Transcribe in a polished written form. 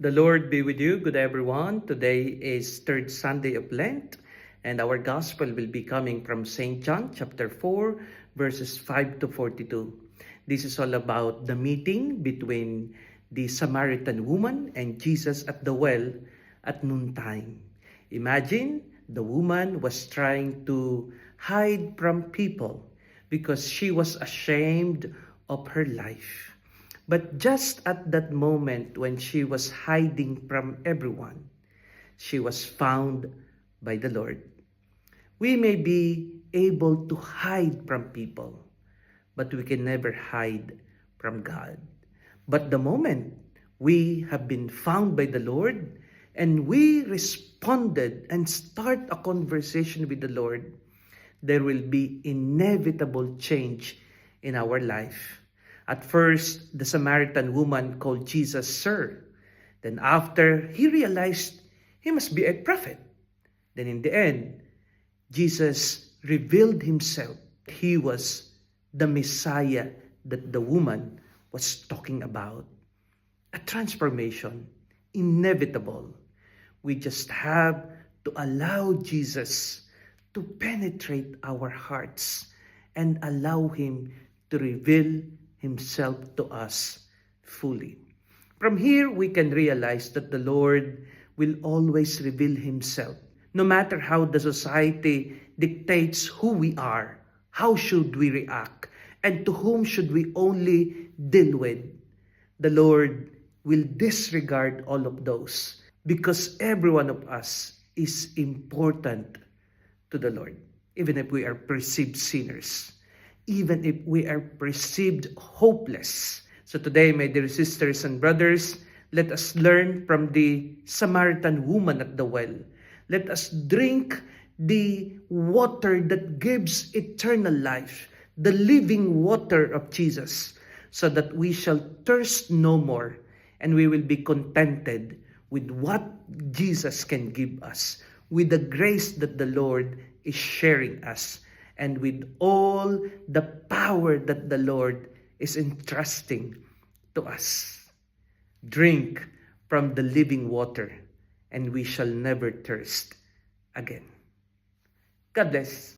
The Lord be with you. Good everyone. Today is third Sunday of Lent, and our gospel will be coming from St. John chapter 4, verses 5 to 42. This is all about the meeting between the Samaritan woman and Jesus at the well at noontime. Imagine the woman was trying to hide from people because she was ashamed of her life. But just at that moment when she was hiding from everyone, she was found by the Lord. We may be able to hide from people, but we can never hide from God. But the moment we have been found by the Lord and we responded and start a conversation with the Lord, there will be inevitable change in our life. At first, the Samaritan woman called Jesus Sir. Then after, he realized he must be a prophet. Then in the end, Jesus revealed himself. He was the Messiah that the woman was talking about. A transformation, inevitable. We just have to allow Jesus to penetrate our hearts and allow him to reveal himself to us fully. From here, we can realize that the Lord will always reveal himself. No matter how the society dictates who we are, how should we react, and to whom should we only deal with, the Lord will disregard all of those because every one of us is important to the Lord, even if we are perceived sinners. Even if we are perceived hopeless. So today, my dear sisters and brothers, let us learn from the Samaritan woman at the well. Let us drink the water that gives eternal life, the living water of Jesus, so that we shall thirst no more and we will be contented with what Jesus can give us, with the grace that the Lord is sharing us, and with all the power that the Lord is entrusting to us. Drink from the living water, and we shall never thirst again. God bless.